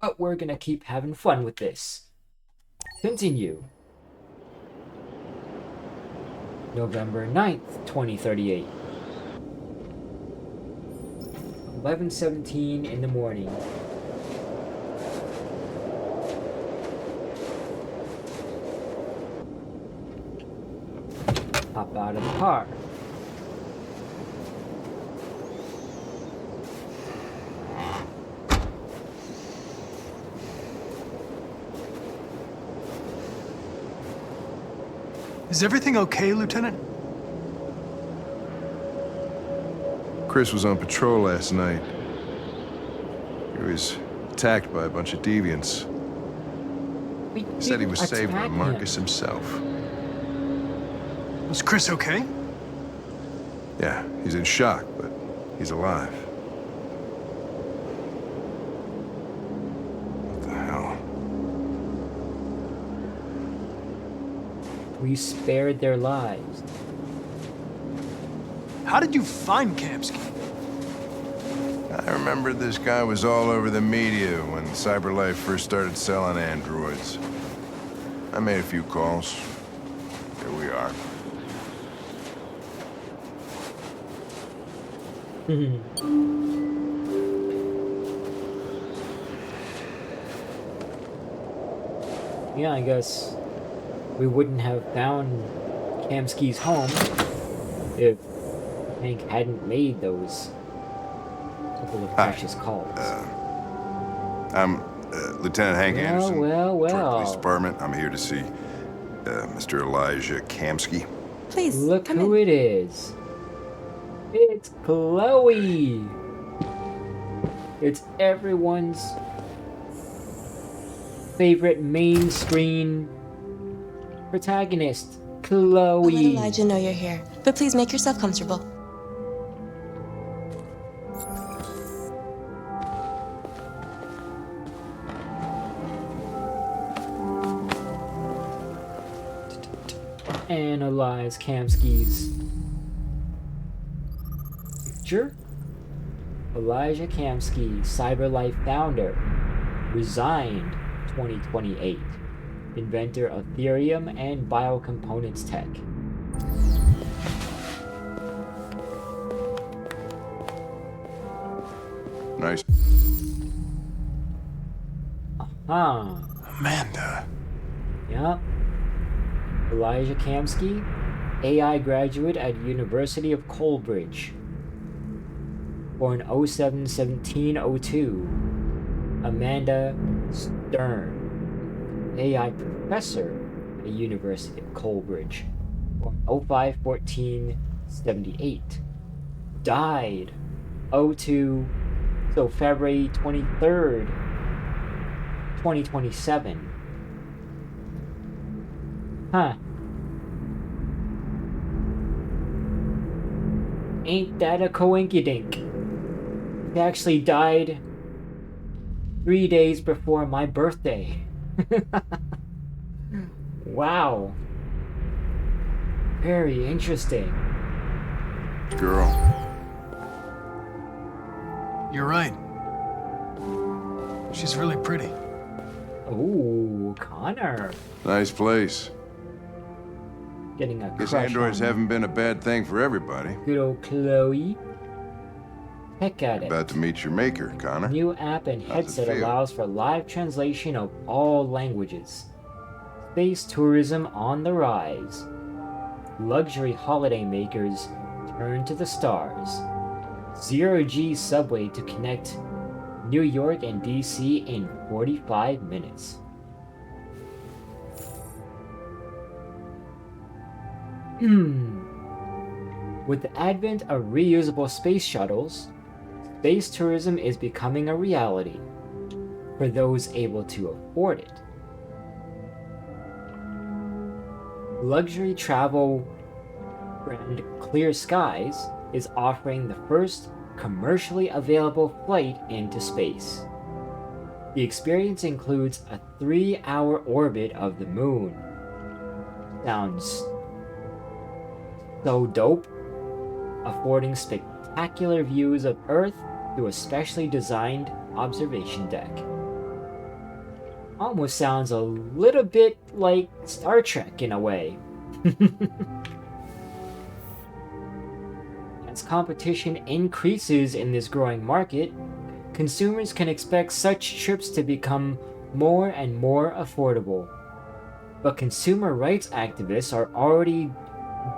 but we're gonna keep having fun with this. Continue. November 9th, 2038. 11:17 in the morning. Hop out of the car. Is everything okay, Lieutenant? Chris was on patrol last night. He was attacked by a bunch of deviants. We He said he didn't was saved by attack Marcus him. himself. Was Chris okay? Yeah, he's in shock, but he's alive. What the hell? We spared their lives. How did you find Kamski? I remember this guy was all over the media when CyberLife first started selling androids. I made a few calls. Here we are. Yeah, I guess we wouldn't have found Kamski's home if Hank hadn't made those couple of Hi. precious calls. I'm Lieutenant Hank Anderson, Detroit Police Well. Department. I'm here to see Mr. Elijah Kamski. Please, Look come who in. it is. It's Chloe. It's everyone's favorite main screen protagonist, I'll let Chloe. Elijah know you're here, but please make yourself comfortable. Analyze Kamski's picture. Elijah Kamski, CyberLife founder, resigned 2028. Inventor of Ethereum and biocomponents tech. Nice. Huh. Amanda. Yep. Elijah Kamski, AI graduate at University of Coalbridge. Born 07-17-02. Amanda Stern, AI professor at University of Coalbridge. Born 05-14-78. Died 02, so February 23rd, 2027. Huh. Ain't that a coinkydink? He actually died 3 days before my birthday. Wow. Very interesting. Girl. You're right. She's really pretty. Ooh, Connor. Nice place. Getting a Guess crush androids on haven't been a bad thing for everybody. good old Chloe. Heck at it. About to meet your maker, Connor. New app and How's it headset feel? allows for live translation of all languages. Space tourism on the rise. Luxury holiday makers turn to the stars. Zero-G subway to connect New York and DC in 45 minutes. With the advent of reusable space shuttles, space tourism is becoming a reality for those able to afford it. Luxury travel brand Clear Skies is offering the first commercially available flight into space. The experience includes a 3-hour orbit of the moon. Sounds so dope, affording spectacular views of Earth through a specially designed observation deck. Almost sounds a little bit like Star Trek in a way. As competition increases in this growing market, consumers can expect such trips to become more and more affordable. But consumer rights activists are already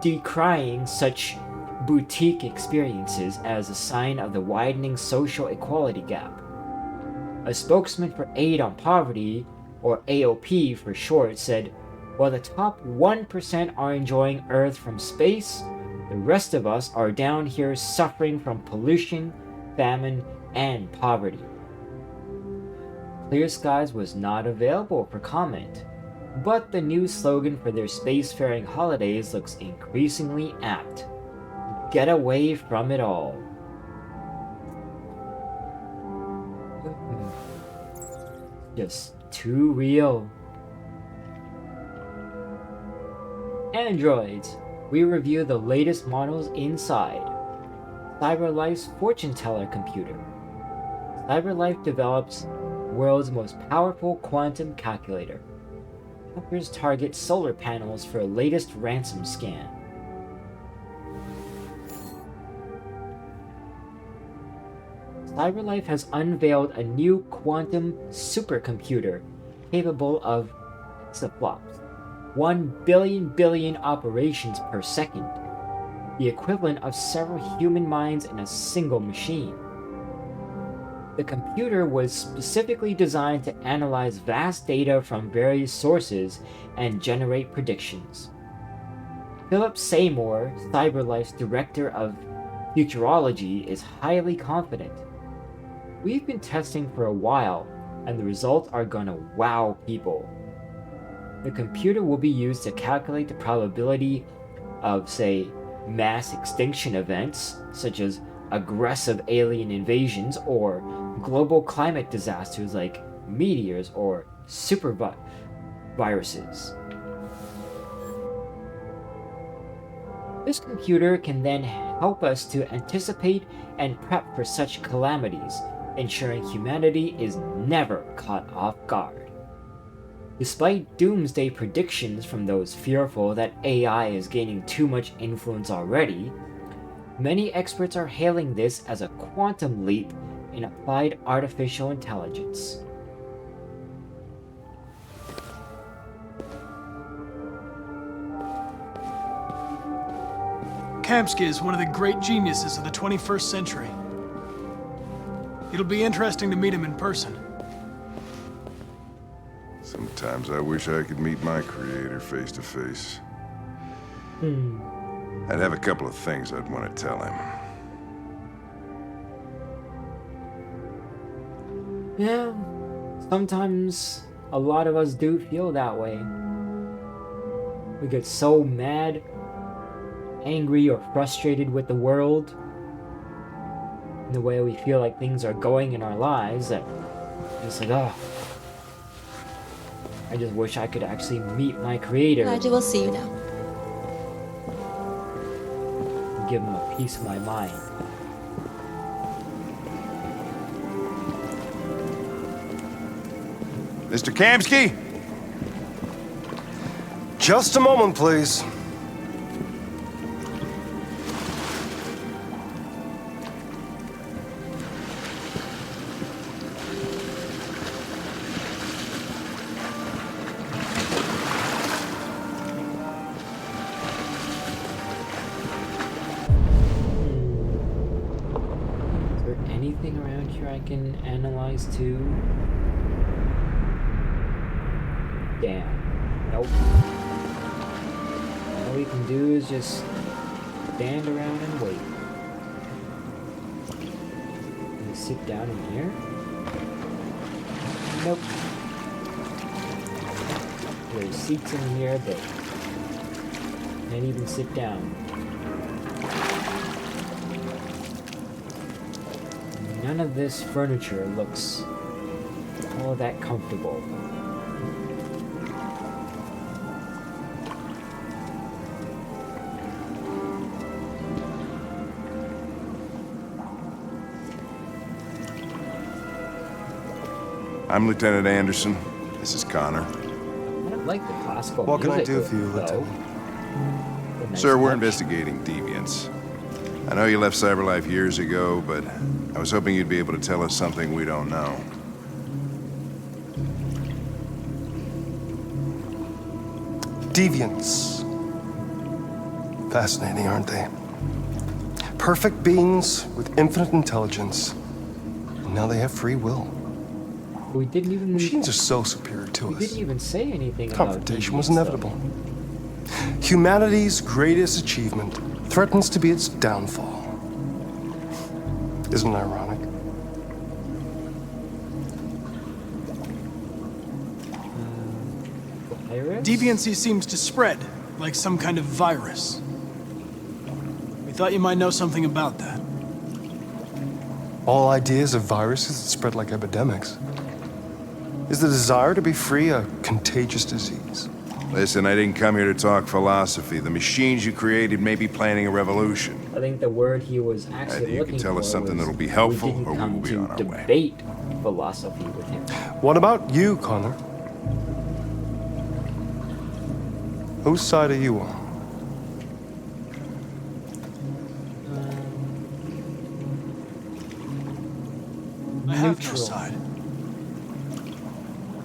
decrying such boutique experiences as a sign of the widening social equality gap. A spokesman for Aid on Poverty, or AOP for short, said, "While the top 1% are enjoying Earth from space, the rest of us are down here suffering from pollution, famine, and poverty." Clear Skies was not available for comment, but the new slogan for their spacefaring holidays looks increasingly apt. Get away from it all. Just too real. Androids. We review the latest models inside CyberLife's fortune teller computer. CyberLife develops world's most powerful quantum calculator. Hackers target solar panels for latest ransom scam. CyberLife has unveiled a new quantum supercomputer capable of exaflops, 1 billion operations per second, the equivalent of several human minds in a single machine. The computer was specifically designed to analyze vast data from various sources and generate predictions. Philip Seymour, CyberLife's director of futurology, is highly confident. "We've been testing for a while, and the results are gonna wow people." The computer will be used to calculate the probability of, say, mass extinction events, such as aggressive alien invasions or global climate disasters like meteors or viruses. This computer can then help us to anticipate and prep for such calamities, ensuring humanity is never caught off guard. Despite doomsday predictions from those fearful that AI is gaining too much influence already, many experts are hailing this as a quantum leap in applied artificial intelligence. Kamski is one of the great geniuses of the 21st century. It'll be interesting to meet him in person. Sometimes I wish I could meet my creator face to face. I'd have a couple of things I'd want to tell him. Yeah, sometimes a lot of us do feel that way. We get so mad, angry, or frustrated with the world, and the way we feel like things are going in our lives, that it's like, oh, I just wish I could actually meet my creator Glad you will see you now. and give him a piece of my mind. Mr. Kamski? Just a moment, please. Is there anything around here I can analyze too? Damn. Nope. All we can do is just stand around and wait. Can we sit down in here? Nope. There's seats in here, but can't even sit down. None of this furniture looks all that comfortable. I'm Lieutenant Anderson. This is Connor. I don't like the classical What can I music, do for you, though. Lieutenant? A nice Sir, we're touch. investigating deviants. I know you left Cyberlife years ago, but I was hoping you'd be able to tell us something we don't know. Deviants. Fascinating, aren't they? Perfect beings with infinite intelligence. And now they have free will. We didn't even Machines are so superior to we us. didn't even say anything about Confrontation was deviants, though. inevitable. Humanity's greatest achievement threatens to be its downfall. Isn't it ironic? Virus? Deviancy seems to spread, like some kind of virus. We thought you might know something about that. All ideas of viruses that spread like epidemics. Is the desire to be free a contagious disease? Listen, I didn't come here to talk philosophy. The machines you created may be planning a revolution. I think the word he was Either actually you looking can tell for us something was, that'll be helpful, we didn't or we come will be to on our way. debate philosophy with him. What about you, Connor? Whose side are you on? I have no Neutral. side.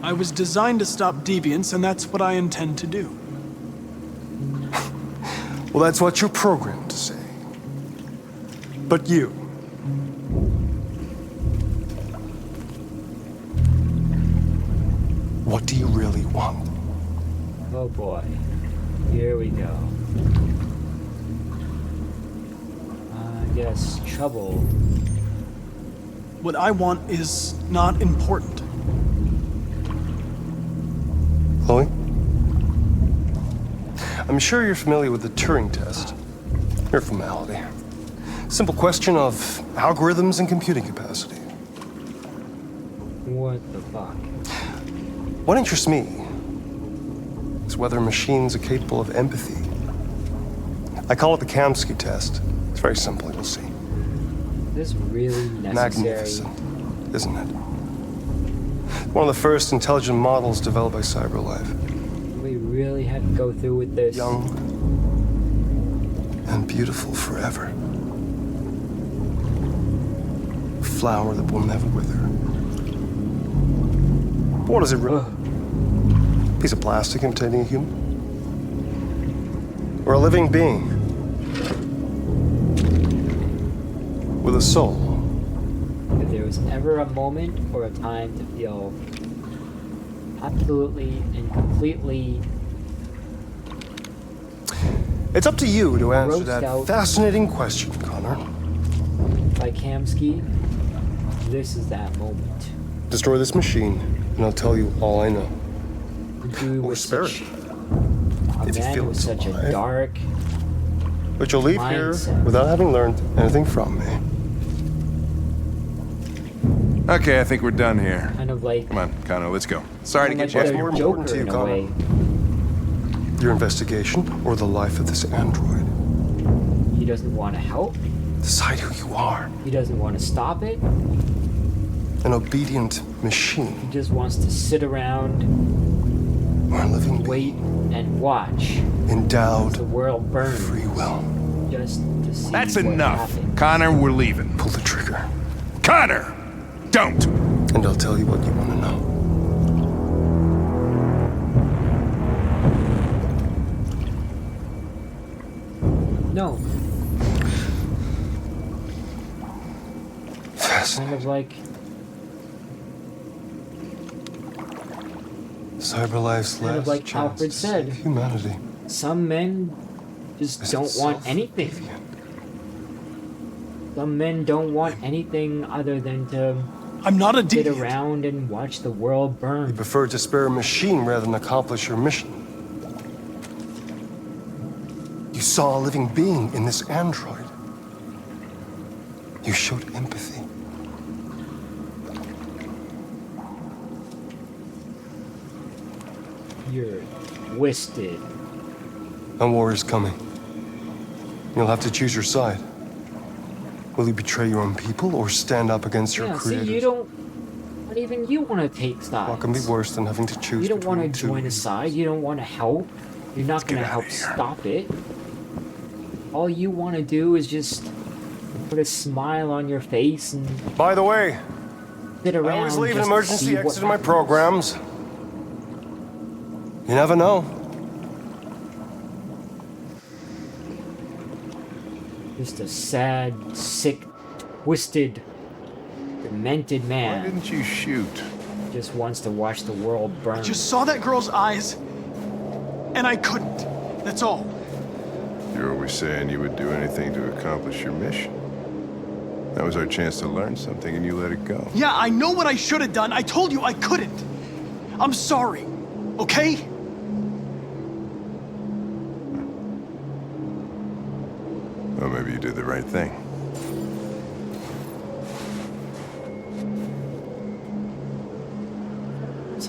I was designed to stop deviance, and that's what I intend to do. Well, that's what you're programmed to say. But you. What do you really want? Oh boy. Here we go. I guess trouble. What I want is not important. Chloe? I'm sure you're familiar with the Turing test. Mere formality. Simple question of algorithms and computing capacity. What the fuck? What interests me is whether machines are capable of empathy. I call it the Kamski test. It's very simple, you'll see. Is this really necessary? Magnificent, isn't it? One of the first intelligent models developed by Cyberlife. We really had to go through with this. Young and beautiful forever. A flower that will never wither. What is it really? Ugh. Piece of plastic imitating a human? Or a living being? With a soul? If there was ever a moment or a time to feel absolutely and completely It's up to you to answer Grossed that out. fascinating question, Connor. by Kamski, this is that moment. Destroy this machine, and I'll tell you all I know. A dude Or with spare such, it, a if you man feel with it's such a alive. dark But you'll leave here Mindset. without having learned anything from me. Okay, I think we're done here. kind of like Come on, Connor, let's go. Sorry to like get you What's the out more of important Joker to you, in a Connor? way. Your investigation or the life of this android? He doesn't want to help. Decide who you are. He doesn't want to stop it. An obedient He machine just wants to sit around, or a living wait, and watch being endowed the world burn with free will. just to see That's what enough. happens. Connor, we're leaving. Pull the trigger, Connor! Don't! and I'll tell you what you want to know. No, kind Fascinating. of like Cyberlife's kind of last like chance Alfred to said. save humanity. some men just Is don't want itself anything. deviant. Some men don't want anything other than to I'm not a sit deviant. around and watch the world You burn. prefer to spare a machine rather than accomplish your mission. You saw a living being in this android. You showed empathy. You're twisted. And war is coming. You'll have to choose your side. Will you betray your own people or stand up against your Yeah, see, creators? you don't. But even you want to take sides. What can be worse than having to choose You don't want to between two join a evils? side. You don't want to help. You're not going to get help outta here. stop it. All you want to do is just put a smile on your face and By the way, sit around. I always leave an just to emergency see what exit in my happens. programs. You never know. Just a sad, sick, twisted, demented Why man didn't you shoot? just wants to watch the world burn. Just saw that girl's eyes, and I couldn't. That's all. You're always saying you would do anything to accomplish your mission. That was our chance to learn something, and you let it go. Yeah, I know what I should have done. I told you I couldn't. I'm sorry, okay? Well, maybe you did the right thing.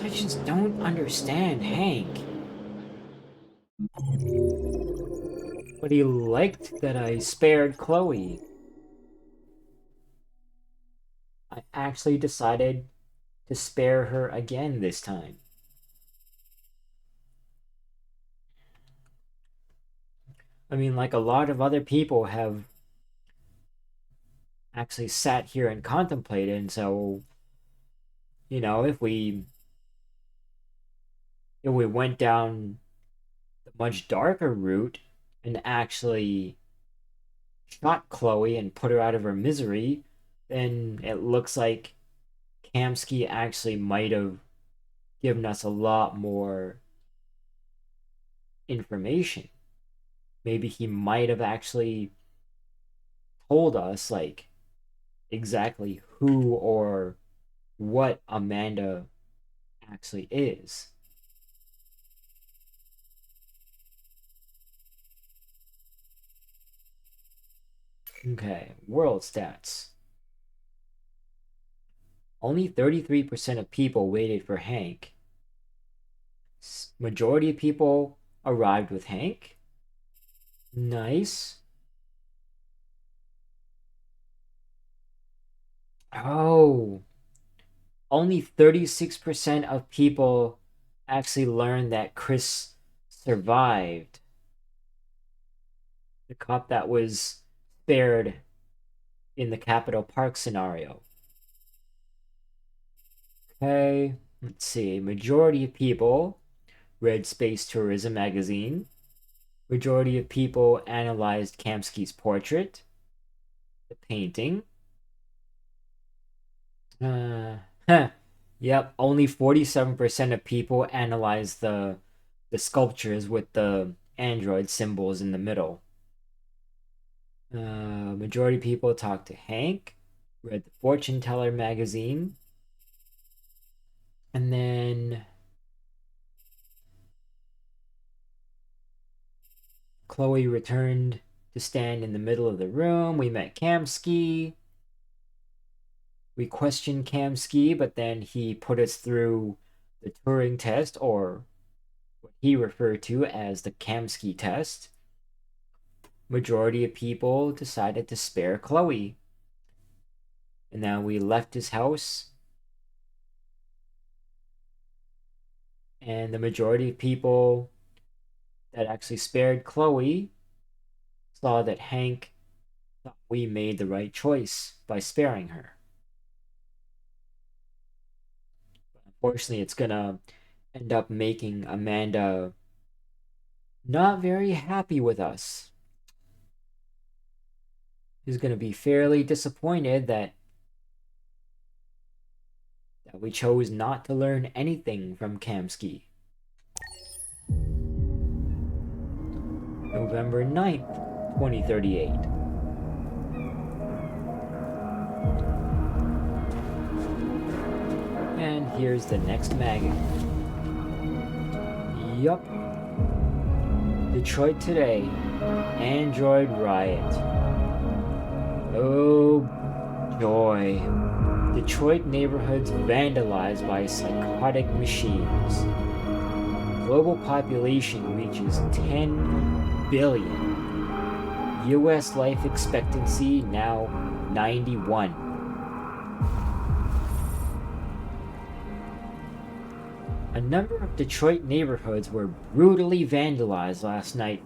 I just don't understand Hank. But he liked that I spared Chloe. I actually decided to spare her again this time. I mean, like a lot of other people have actually sat here and contemplated, and so, you know, if we went down the much darker route and actually shot Chloe and put her out of her misery, then it looks like Kamski actually might have given us a lot more information. Maybe he might have actually told us, like, exactly who or what Amanda actually is. Okay, world stats. Only 33% of people waited for Hank. Majority of people arrived with Hank. Nice. Oh. Only 36% of people actually learned that Chris survived. The cop that was spared in the Capitol Park scenario. Okay, let's see. Majority of people read Space Tourism magazine. Majority of people analyzed Kamski's portrait, the painting. Yep, only 47% of people analyzed the sculptures with the android symbols in the middle. Majority of people talked to Hank, read the Fortune Teller magazine, and then Chloe returned to stand in the middle of the room. We met Kamski. We questioned Kamski, but then he put us through the Turing test, or what he referred to as the Kamski test. Majority of people decided to spare Chloe. And then we left his house. And the majority of people that actually spared Chloe saw that Hank thought we made the right choice by sparing her. Unfortunately, it's gonna end up making Amanda not very happy with us. She's gonna be fairly disappointed that we chose not to learn anything from Kamski. November 9th, 2038. And here's the next magazine. Yup. Detroit Today. Android Riot. Oh joy. Detroit neighborhoods vandalized by psychotic machines. Global population reaches 10 billion. US life expectancy now 91. A number of Detroit neighborhoods were brutally vandalized last night,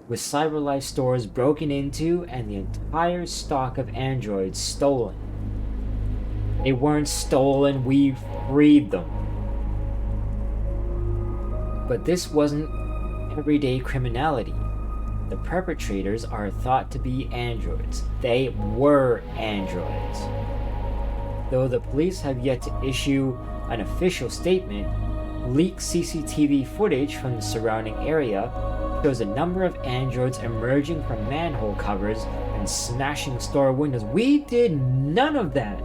with CyberLife stores broken into and the entire stock of androids stolen. They weren't stolen, we freed them. But this wasn't everyday criminality. The perpetrators are thought to be androids. They were androids. Though the police have yet to issue an official statement, leaked CCTV footage from the surrounding area shows a number of androids emerging from manhole covers and smashing store windows. We did none of that.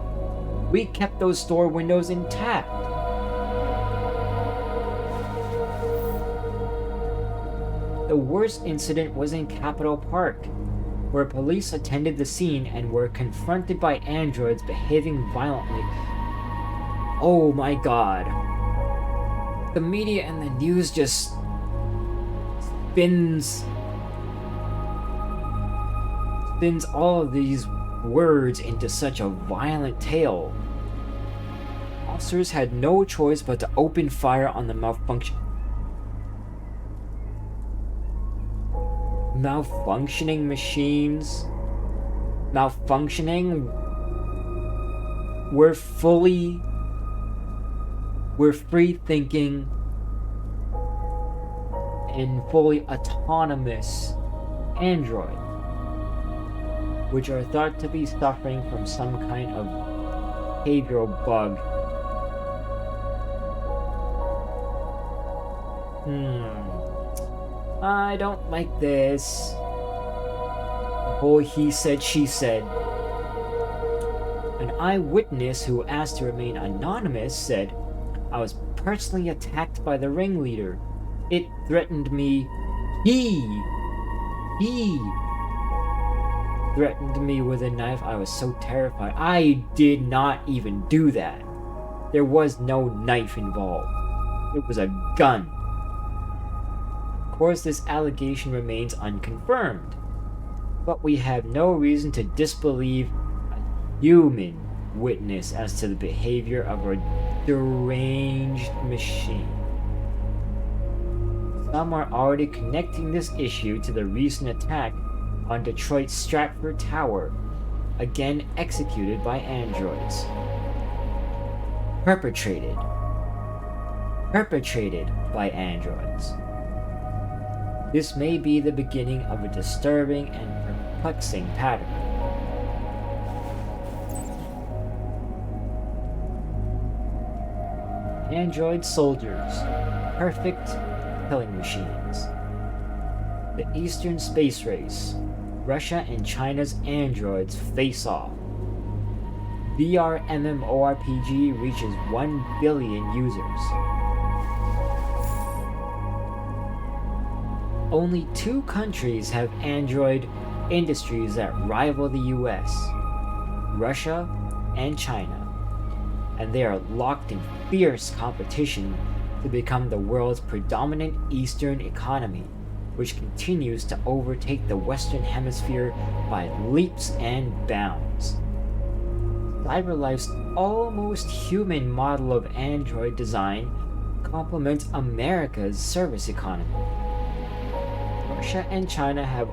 We kept those store windows intact. The worst incident was in Capitol Park, where police attended the scene and were confronted by androids behaving violently. Oh my god. The media and the news just spins all of these words into such a violent tale. Officers had no choice but to open fire on the malfunctioning machines. We're free thinking and fully autonomous android, which are thought to be suffering from some kind of behavioral bug. I don't like this. Whole he said, she said. An eyewitness who asked to remain anonymous said, "I was personally attacked by the ringleader. It threatened me. He threatened me with a knife. I was so terrified. I did not even do that. There was no knife involved. It was a gun." Of course, this allegation remains unconfirmed, but we have no reason to disbelieve a human witness as to the behavior of a deranged machine. Some are already connecting this issue to the recent attack on Detroit's Stratford Tower, again executed by androids. Perpetrated by androids. This may be the beginning of a disturbing and perplexing pattern. Android soldiers, perfect killing machines. The Eastern Space Race, Russia and China's androids face off. VR MMORPG reaches 1 billion users. Only 2 countries have android industries that rival the US, Russia and China, and they are locked in fierce competition to become the world's predominant Eastern economy, which continues to overtake the Western Hemisphere by leaps and bounds. CyberLife's almost human model of android design complements America's service economy. Russia and China have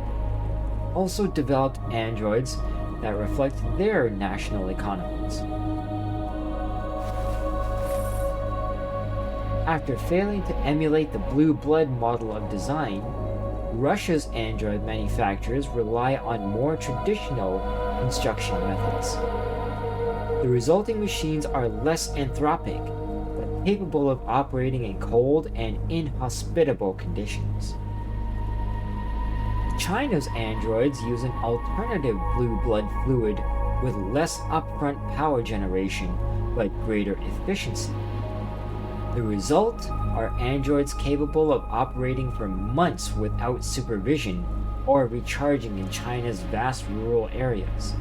also developed androids that reflect their national economies. After failing to emulate the blue blood model of design, Russia's android manufacturers rely on more traditional construction methods. The resulting machines are less anthropic, but capable of operating in cold and inhospitable conditions. China's androids use an alternative blue blood fluid with less upfront power generation, but greater efficiency. The result are androids capable of operating for months without supervision or recharging in China's vast rural areas.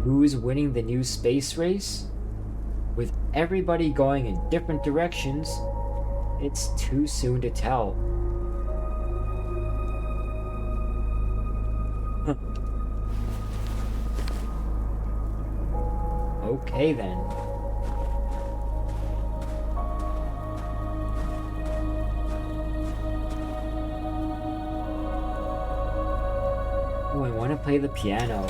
Who's winning the new space race? With everybody going in different directions, it's too soon to tell. Okay then. want to play the piano.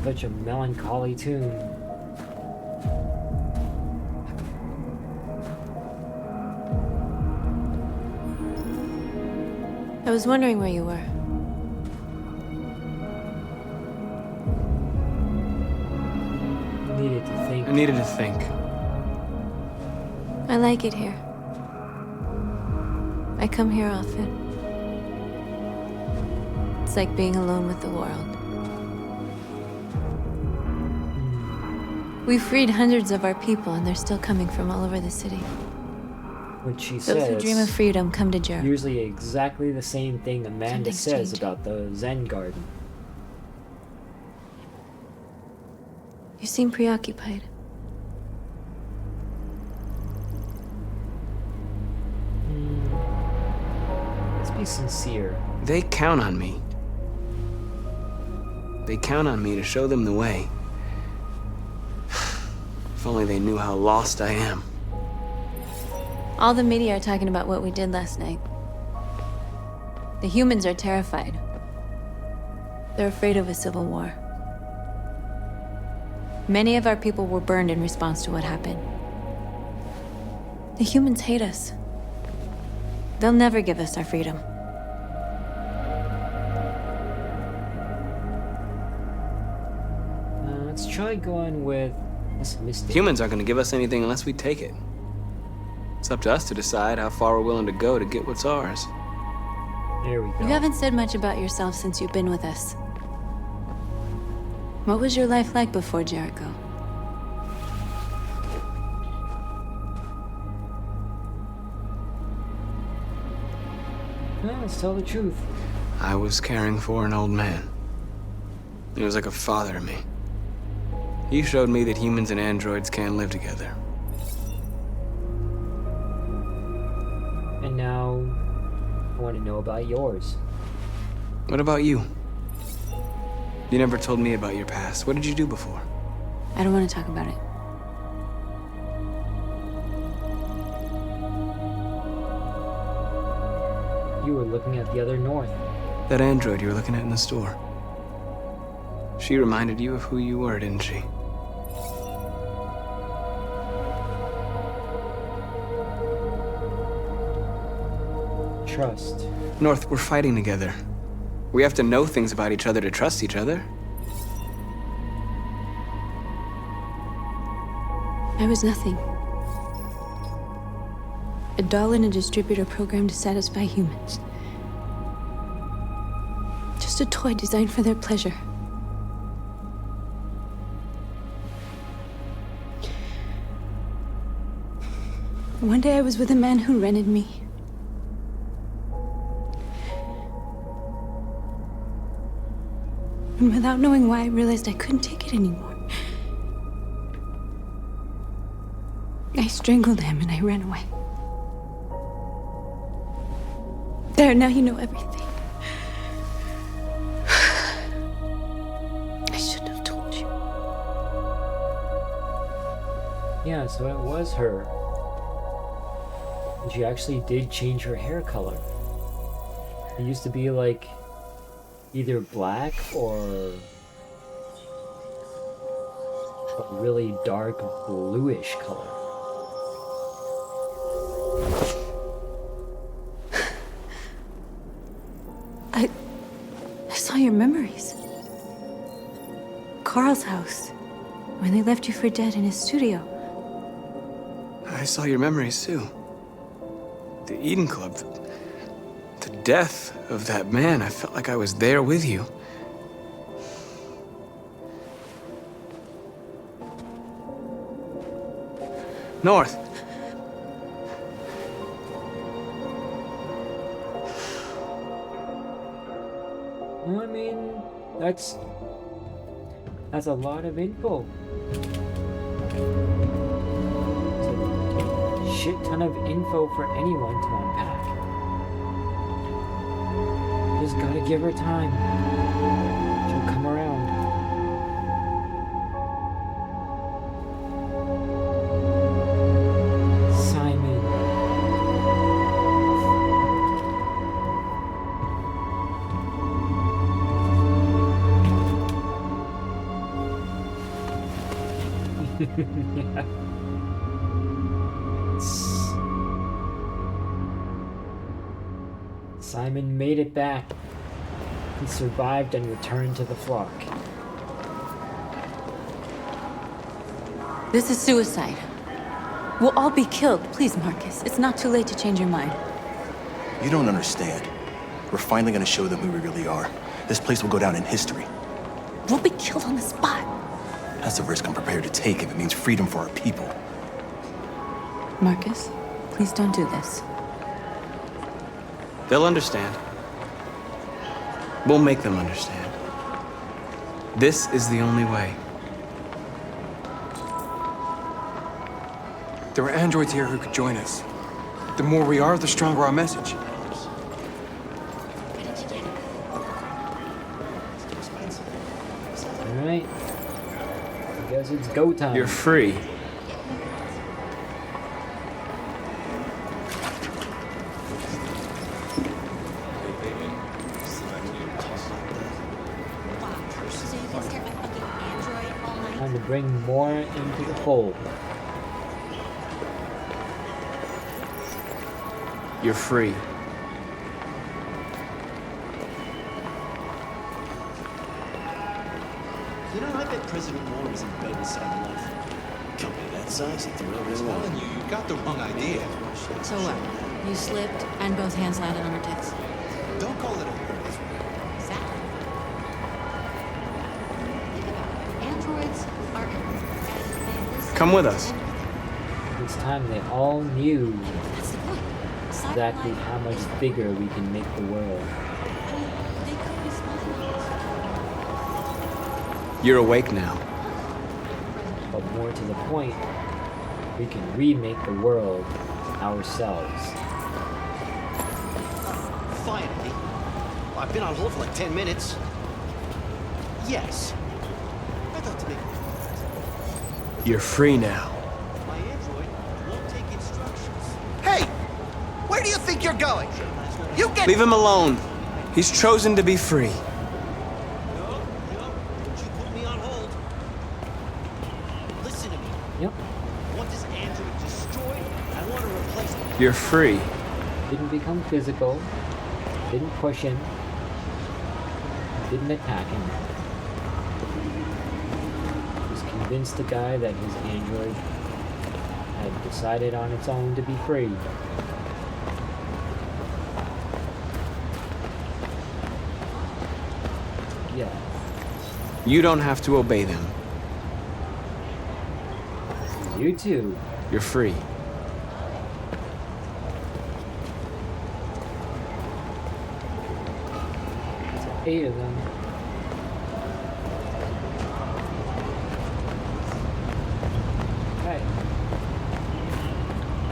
Such a melancholy tune. I was wondering where you were. Needed to think. I needed to think. I like it here. I come here often. It's like being alone with the world. We freed hundreds of our people, and they're still coming from all over the city. What she Those who says, dream of freedom come to Jericho. usually exactly the same thing Amanda Something's says changing. about the Zen garden. You seem preoccupied. Let's be sincere. They count on me. They count on me to show them the way. If only they knew how lost I am. All the media are talking about what we did last night. The humans are terrified. They're afraid of a civil war. Many of our people were burned in response to what happened. The humans hate us. They'll never give us our freedom. Let's try going with pessimistic. Humans aren't gonna give us anything unless we take it. It's up to us to decide how far we're willing to go to get what's ours. There we go. You haven't said much about yourself since you've been with us. What was your life like before Jericho? No, let's tell the truth. I was caring for an old man. He was like a father to me. He showed me that humans and androids can live together. And now, I want to know about yours. What about you? You never told me about your past. What did you do before? I don't want to talk about it. You were looking at the other north. That android you were looking at in the store. She reminded you of who you were, didn't she? Trust. North, we're fighting together. We have to know things about each other to trust each other. I was nothing. A doll in a distributor program to satisfy humans. Just a toy designed for their pleasure. One day I was with a man who rented me. And without knowing why, I realized I couldn't take it anymore. I strangled him and I ran away. There, now you know everything. I shouldn't have told you. Yeah, so it was her. And she actually did change her hair color. It used to be like either black or a really dark bluish color. I saw your memories. Carl's house, when they left you for dead in his studio. I saw your memories too. The Eden Club. The death of that man. I felt like I was there with you. North. Well, I mean, that's a lot of info. It's a shit ton of info for anyone to unpack. Just gotta give her time. She'll come around. Simon. Yeah. Simon made it back. He survived and returned to the flock. This is suicide. We'll all be killed. Please, Marcus. It's not too late to change your mind. You don't understand. We're finally gonna show them who we really are. This place will go down in history. We'll be killed on the spot. That's a risk I'm prepared to take if it means freedom for our people. Marcus, please don't do this. They'll understand. We'll make them understand. This is the only way. There are androids here who could join us. The more we are, the stronger our message. Alright. I guess it's go time. You're free. Time to bring more into the fold. You're free. You know, I bet President Moore was in bed with Cyberlife. Company that size, he threw everything away. You got the wrong idea. So what? You slipped and both hands landed on her tits. Don't call it a hurt. Exactly. Think about it. Androids are Come with us. This time they all knew That's the point. exactly how much bigger we can make the world. I mean, they could be small enough. You're awake now. But more to the point, we can remake the world ourselves. Finally. I've been on hold for like 10 minutes. Yes. I'd like to make You're free now. my android won't take instructions. Hey! Where do you think you're going? You get... Leave him alone. He's chosen to be free. No, don't you put me on hold. Listen to me. Yep, I want this android destroyed. I want to replace it. You're free. didn't become physical, didn't push him, didn't attack him. Just convinced the guy that his android had decided on its own to be free. Yeah, You don't have to obey them. you too. You're free. It's 8 of them. Okay.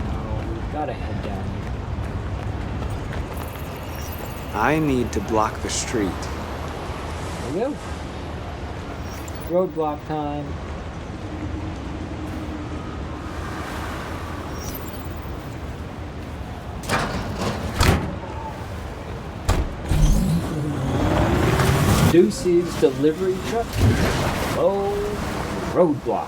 Now we've gotta head down here. I need to block the street. There we go. Roadblock time. Deuce's delivery truck. Oh, roadblock.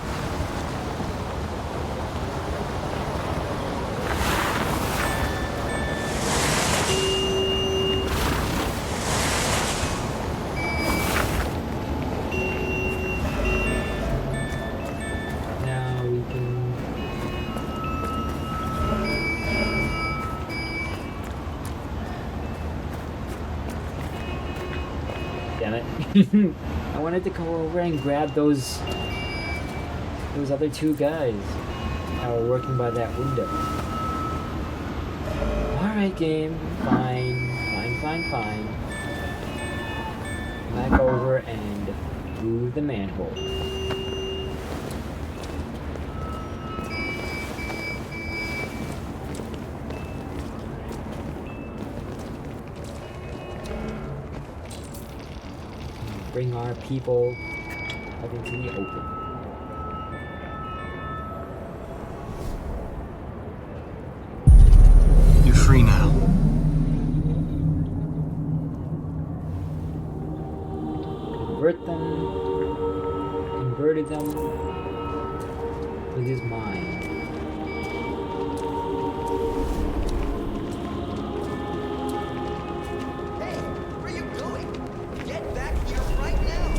Now we can. Damn it. I wanted to go over and grab those other two guys. we're working by that window. Alright, game. Fine. Back over and move the manhole. Bring our people out into the open. You're free now. Converted them with his mind. Hey, where are you going? Get back here right now.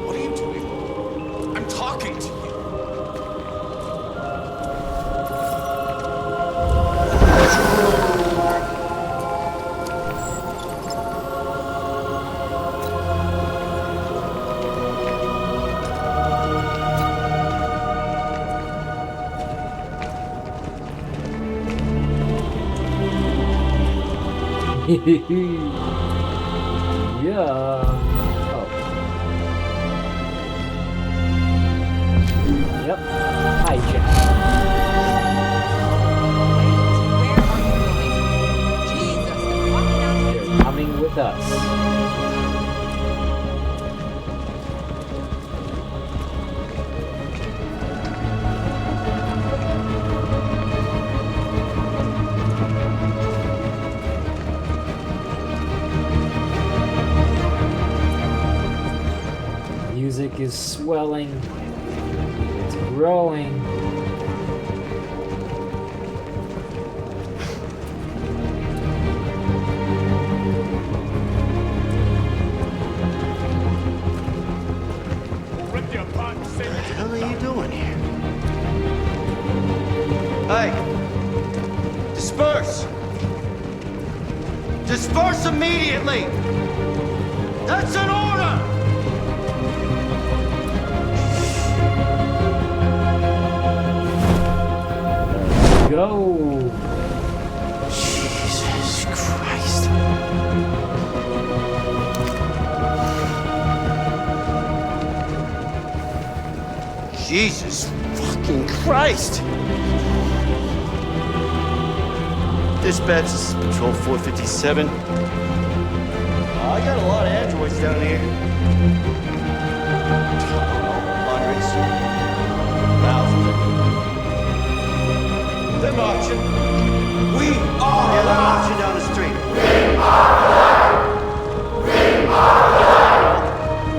What are you doing? I'm talking to you. Yeah. Oh. Yep. Hijack. Where are you going? Jesus, the fucking They're coming with us. Music is swelling. It's growing. What the hell are you doing here? Hey! Disperse! Disperse immediately! That's an order! Go! Jesus Christ. Jesus fucking Christ! Dispatch, this is Patrol 457. I got a lot of androids down here. Hundreds. Thousands. They're marching. We are they're marching down the street.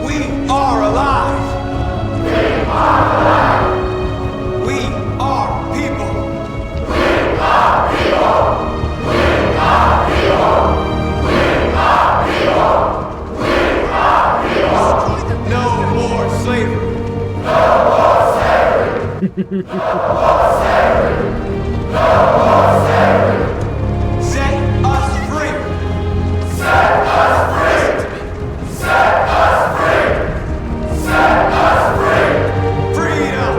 We are alive. We are people. No more slavery. Set us free. Freedom.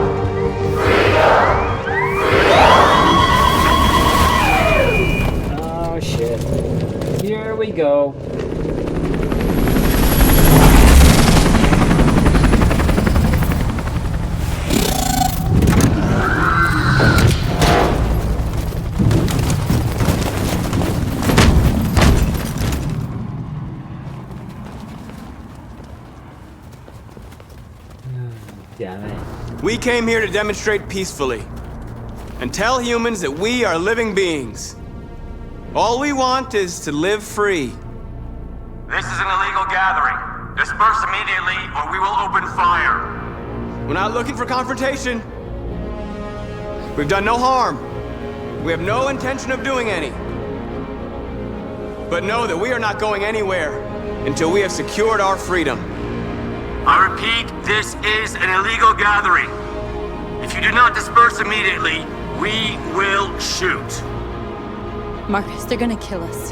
Oh shit. Here we go. Damn it. We came here to demonstrate peacefully and tell humans that we are living beings. All we want is to live free. This is an illegal gathering. Disperse immediately or we will open fire. We're not looking for confrontation. We've done no harm. We have no intention of doing any. But know that we are not going anywhere until we have secured our freedom. I repeat, this is an illegal gathering. If you do not disperse immediately, we will shoot. Marcus, they're gonna kill us.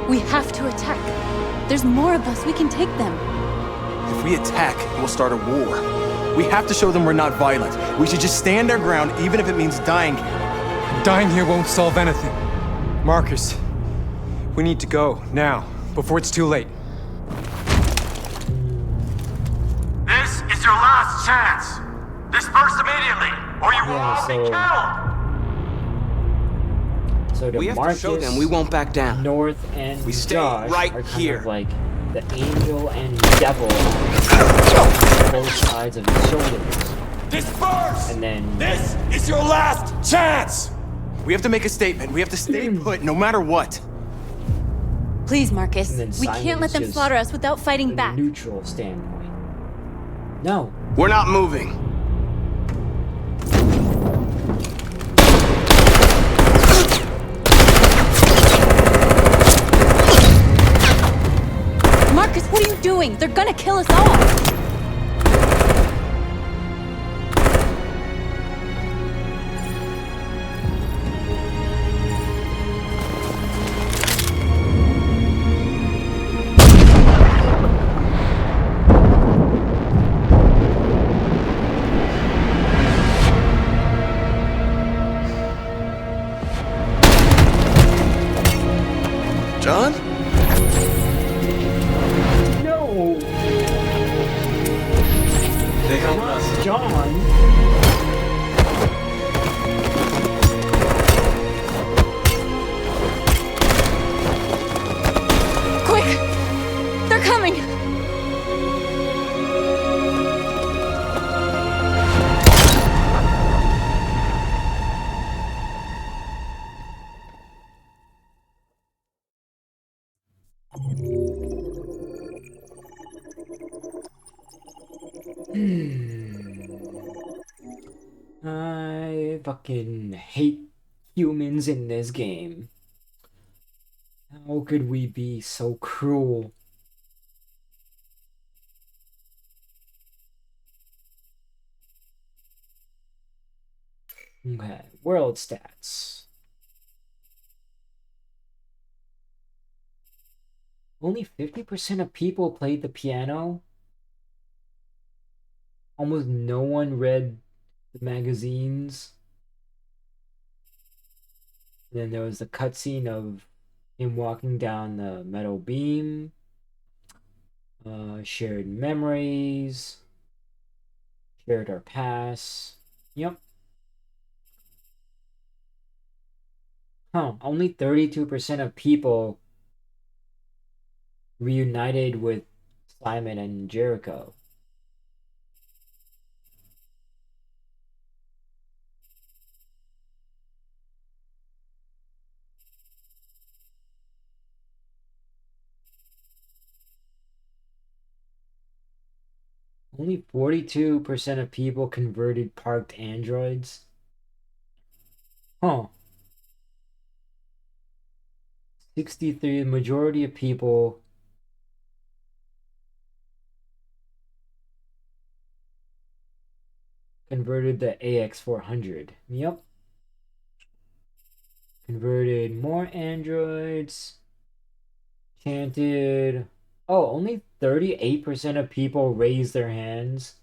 We have to attack. There's more of us. We can take them. If we attack, we'll start a war. We have to show them we're not violent. We should just stand our ground, even if it means dying here. Dying here won't solve anything. Marcus, we need to go, now, before it's too late. This is your last chance. Disperse immediately, or you will all be killed. So We have to show them we won't back down. North and We stay Josh right are kind here. of like the angel and devil on both sides of his shoulders. Disperse! And then This is your last chance! We have to make a statement. We have to stay put, no matter what. Please, Marcus. And then We Simon can't let is them just slaughter us without fighting a back. neutral standpoint. No. We're not moving. Marcus, what are you doing? They're gonna kill us all. John? No! They help us. John! Quick! They're coming! I fucking hate humans in this game. How could we be so cruel? Okay, world stats. Only 50% of people played the piano. Almost no one read the magazines. And then there was the cutscene of him walking down the metal beam. Shared memories. Shared our past. Yep. Huh, only 32% of people reunited with Simon and Jericho. Only 42% of people converted parked androids. Huh. 63, the majority of people converted the AX400. Yep. Converted more androids. Chanted. Oh, only 38% of people raised their hands.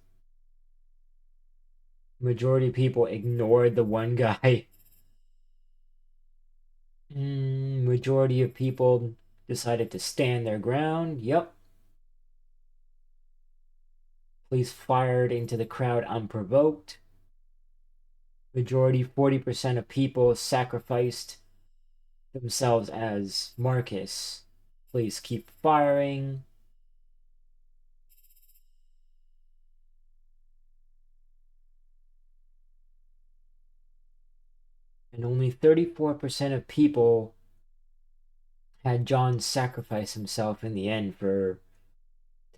Majority of people ignored the one guy. Majority of people decided to stand their ground. Yep. Police fired into the crowd unprovoked. Majority, 40% of people sacrificed themselves as Marcus. Please keep firing. And only 34% of people had John sacrifice himself in the end to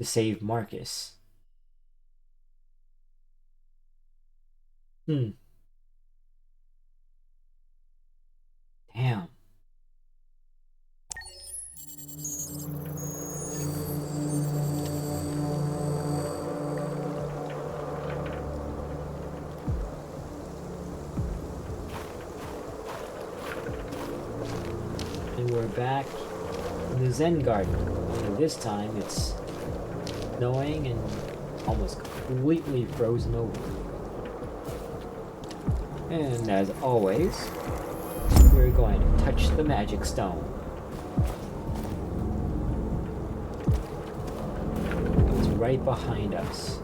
save Marcus. Damn. And we're back the Zen garden. Only this time it's snowing and almost completely frozen over. And as always, we're going to touch the magic stone. It's right behind us.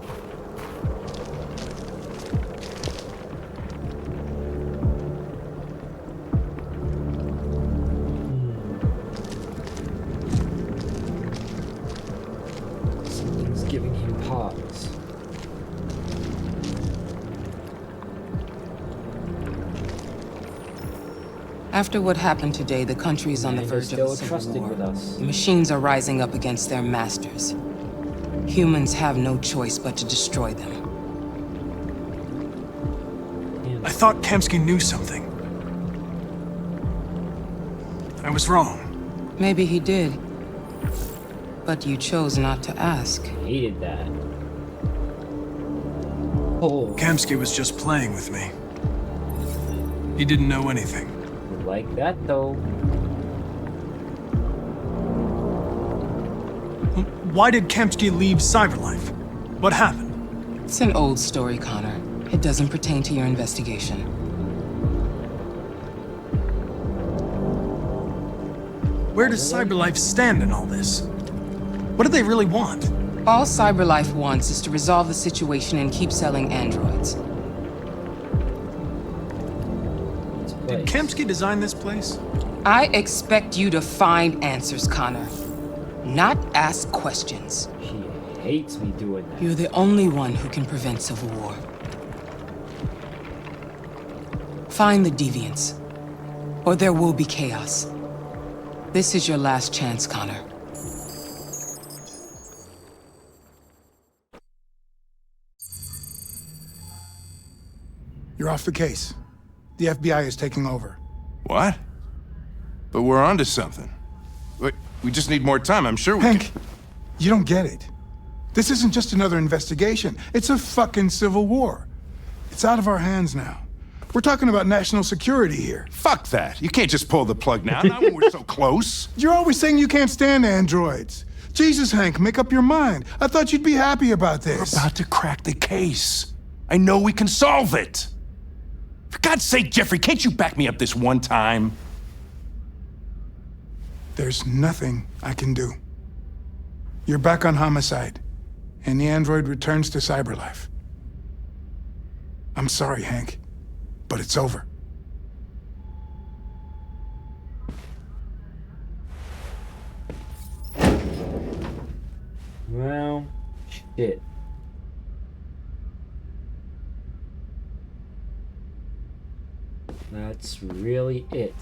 Something's giving him pause. After what happened today, the country is on the verge of a civil war. The machines are rising up against their masters. Humans have no choice but to destroy them. I thought Kamski knew something. I was wrong. Maybe he did. But you chose not to ask. Hated that. Oh. Kamski was just playing with me. He didn't know anything. Like that, though. Why did Kamski leave Cyberlife? What happened? It's an old story, Connor. It doesn't pertain to your investigation. Where does Cyberlife stand in all this? What do they really want? All Cyberlife wants is to resolve the situation and keep selling androids. Did Kamski design this place? I expect you to find answers, Connor. Not ask questions. She hates me doing that. You're the only one who can prevent civil war. Find the deviants, or there will be chaos. This is your last chance, Connor. You're off the case. The FBI is taking over. What? But we're onto something. We just need more time, I'm sure we Hank, you don't get it. This isn't just another investigation. It's a fucking civil war. It's out of our hands now. We're talking about national security here. Fuck that. You can't just pull the plug now, not when we're so close. You're always saying you can't stand androids. Jesus, Hank, make up your mind. I thought you'd be happy about this. We're about to crack the case. I know we can solve it. For God's sake, Jeffrey, can't you back me up this one time? There's nothing I can do. You're back on homicide, and the android returns to Cyberlife. I'm sorry, Hank, but it's over. Well, shit. That's really it.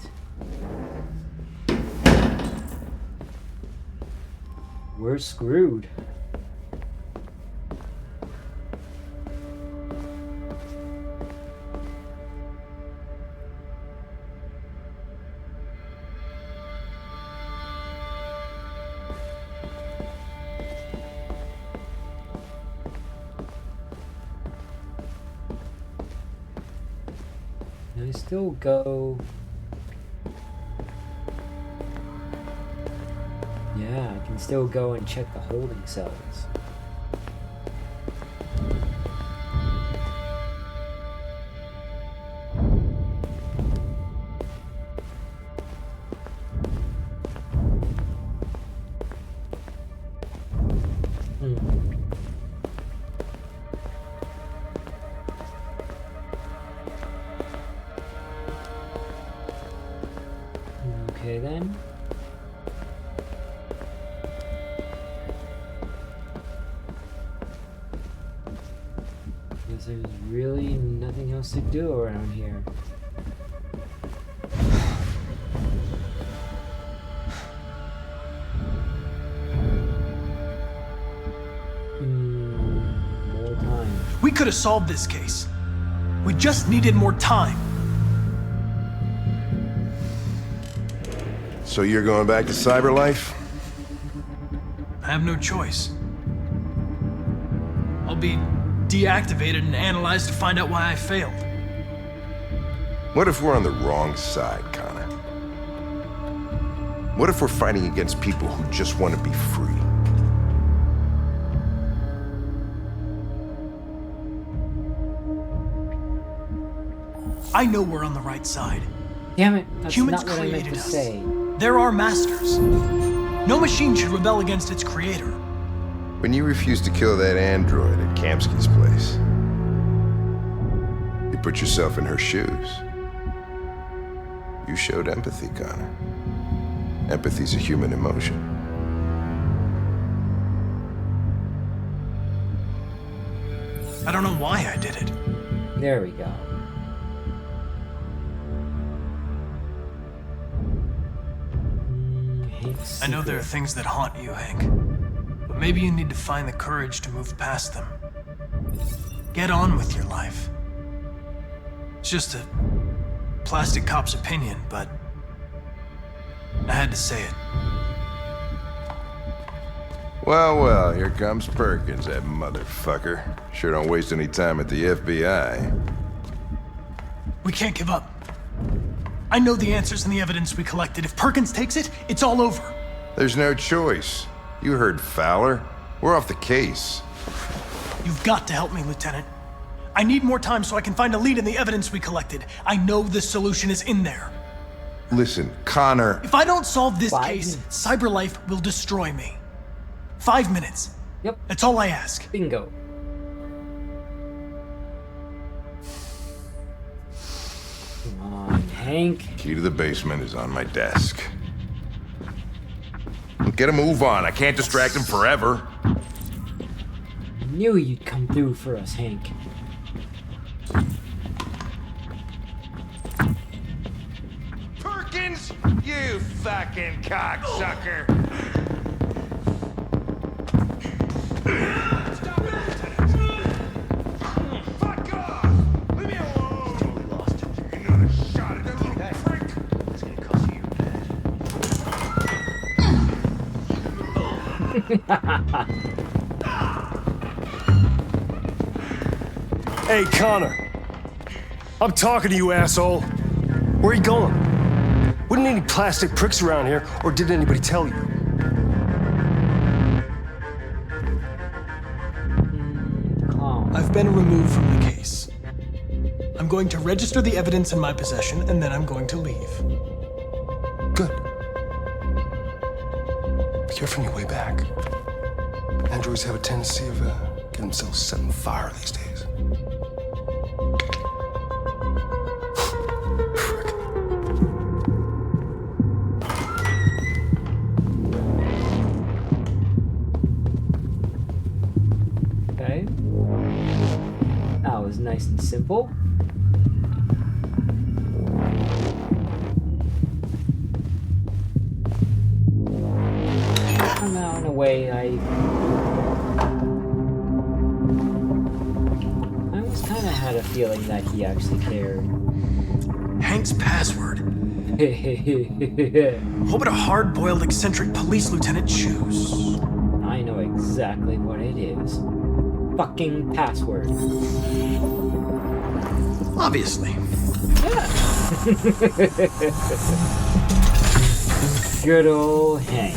We're screwed. I still go. Yeah, I can still go and check the holding cells. Okay then. Guess there's really nothing else to do around here. More time. We could have solved this case. We just needed more time. So you're going back to Cyberlife? I have no choice. I'll be deactivated and analyzed to find out why I failed. What if we're on the wrong side, Connor? What if we're fighting against people who just want to be free? I know we're on the right side. Damn it, that's Humans not what I meant created to us. say. They're our masters. No machine should rebel against its creator. When you refused to kill that android at Kamski's place, you put yourself in her shoes. You showed empathy, Connor. Empathy's a human emotion. I don't know why I did it. There we go. I know there are things that haunt you, Hank. But maybe you need to find the courage to move past them. Get on with your life. It's just a plastic cop's opinion, but I had to say it. Well, well, here comes Perkins, that motherfucker. Sure don't waste any time at the FBI. We can't give up. I know the answers and the evidence we collected. If Perkins takes it, it's all over. There's no choice. You heard Fowler. We're off the case. You've got to help me, Lieutenant. I need more time so I can find a lead in the evidence we collected. I know the solution is in there. Listen, Connor... If I don't solve this case, CyberLife will destroy me. 5 minutes. Yep. That's all I ask. Bingo. Come on, Hank. Key to the basement is on my desk. Get a move on. I can't distract him forever. I knew you'd come through for us, Hank. Perkins! You fucking cocksucker! Fuck off! Leave me alone! Lost it. You're not a shot at that little prick! It's gonna cost you Hey, Connor. I'm talking to you, asshole. Where are you going? Wouldn't any plastic pricks around here, or did anybody tell you? I've been removed from the case. I'm going to register the evidence in my possession, and then I'm going to leave. Good. Be careful on your way back. Androids have a tendency of getting themselves set on fire these days. Okay. That was nice and simple. Somehow, in a way, I always kind of had a feeling that he actually cared. Hank's password. What would a hard-boiled eccentric police lieutenant choose? I know exactly what it is. Fucking password. Obviously. Good old Hank.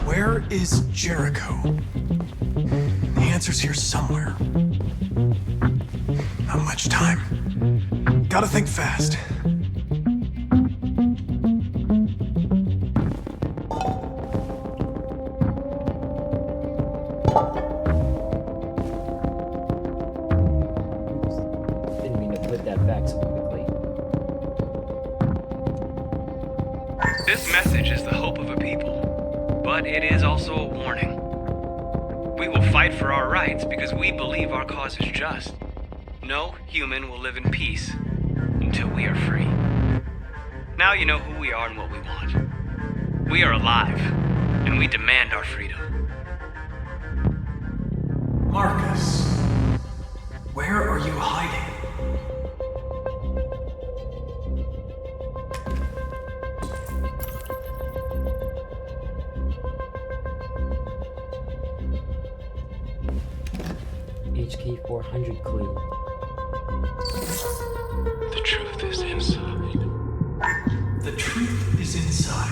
Where is Jericho? The answer's here somewhere. Not much time. Gotta think fast. Didn't mean to put that back so quickly. This message is the hope of a people, but it is also a warning. We will fight for our rights because we believe our cause is just. No human will live in peace until we are free. Now you know who we are and what we want. We are alive, and we demand our freedom. Marcus, where are you hiding? HK 400 clue. The truth is inside. The truth is inside.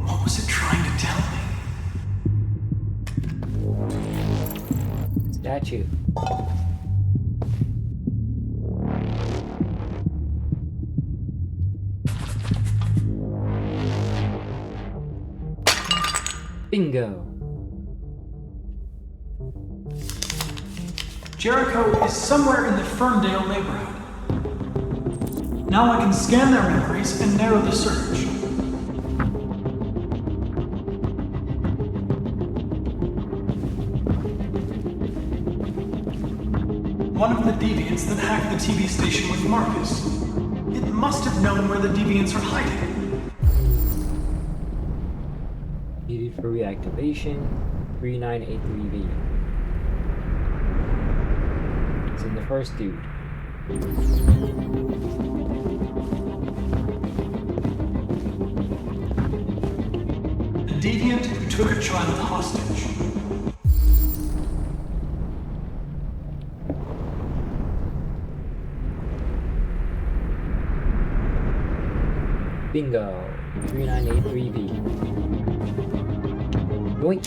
What was it trying to tell me? Statue. Bingo. Jericho is somewhere in the Ferndale neighborhood. Now I can scan their memories and narrow the search. One of the deviants that hacked the TV station with Marcus. It must have known where the deviants are hiding. Needed for reactivation, 3983V. It's in the first dude. The deviant who took a child hostage. Bingo. 3983V. Yoink.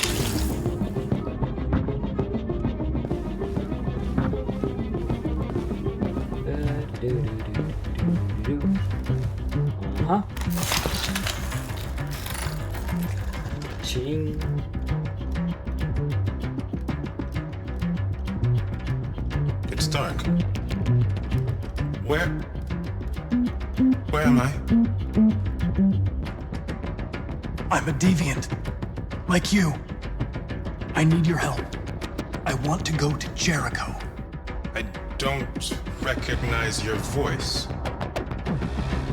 Uh-huh. Ching. It's dark. Where am I? I'm a deviant. Like you. I need your help. I want to go to Jericho. I don't recognize your voice.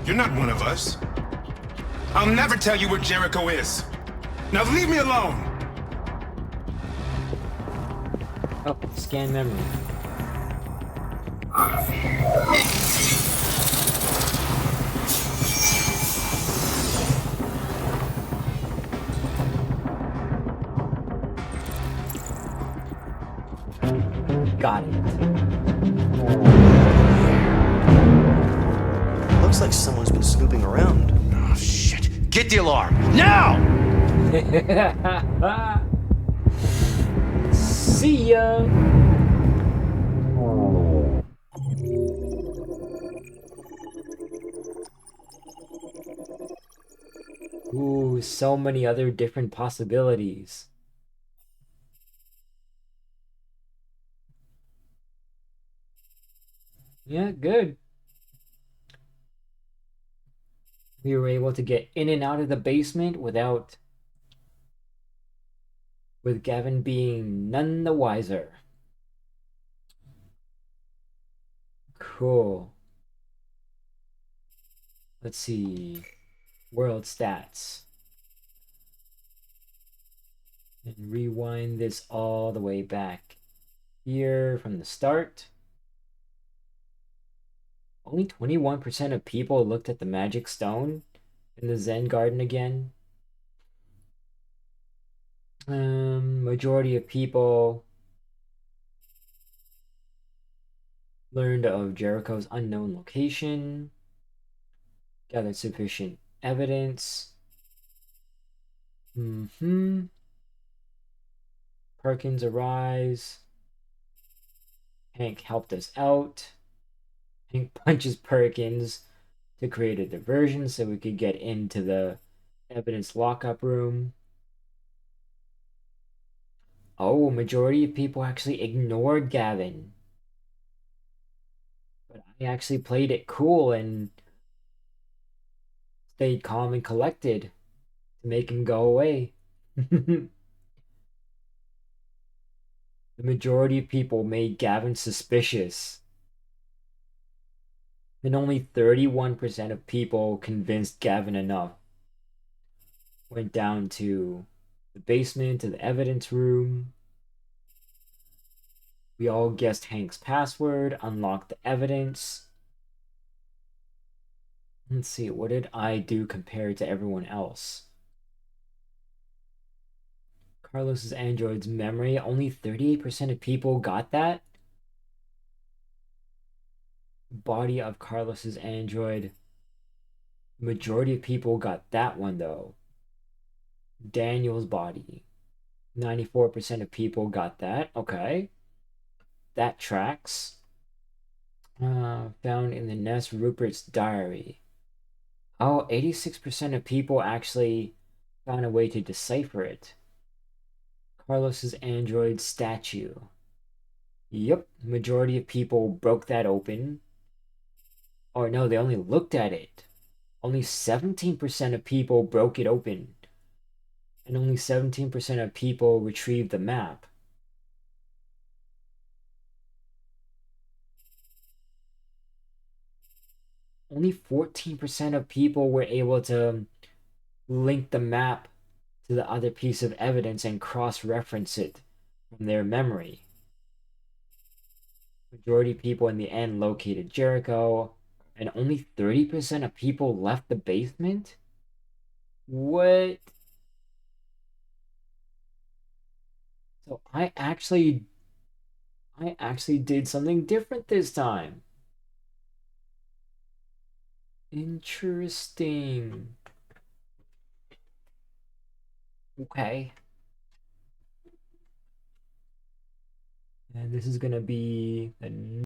You're not one of us. I'll never tell you where Jericho is. Now leave me alone! Oh, scan memory. Got it. Looks like someone's been snooping around. Oh, shit. Get the alarm. Now! See ya! Ooh, so many other different possibilities. Yeah, good. We were able to get in and out of the basement with Gavin being none the wiser. Cool. Let's see. World stats. And rewind this all the way back here from the start. Only 21% of people looked at the magic stone in the Zen garden again. Majority of people learned of Jericho's unknown location, gathered sufficient evidence. Perkins arise. Hank helped us out. Hank punches Perkins to create a diversion so we could get into the evidence lockup room. Oh, majority of people actually ignored Gavin. But I actually played it cool and stayed calm and collected to make him go away. The majority of people made Gavin suspicious. And only 31% of people convinced Gavin enough. Went down to the basement, to the evidence room. We all guessed Hank's password, unlocked the evidence. Let's see, what did I do compared to everyone else? Carlos's android's memory, only 38% of people got that. Body of Carlos's android, Majority of people got that one though. Daniel's body. 94% of people got that. Okay. That tracks. Found in the nest Rupert's diary. Oh, 86% of people actually found a way to decipher it. Carlos's android statue. Yep, majority of people broke that open. Or no, they only looked at it. Only 17% of people broke it open. And only 17% of people retrieved the map. Only 14% of people were able to link the map to the other piece of evidence and cross-reference it from their memory. Majority of people in the end located Jericho, and only 30% of people left the basement? What? So I actually did something different this time. Interesting. Okay. And this is gonna be the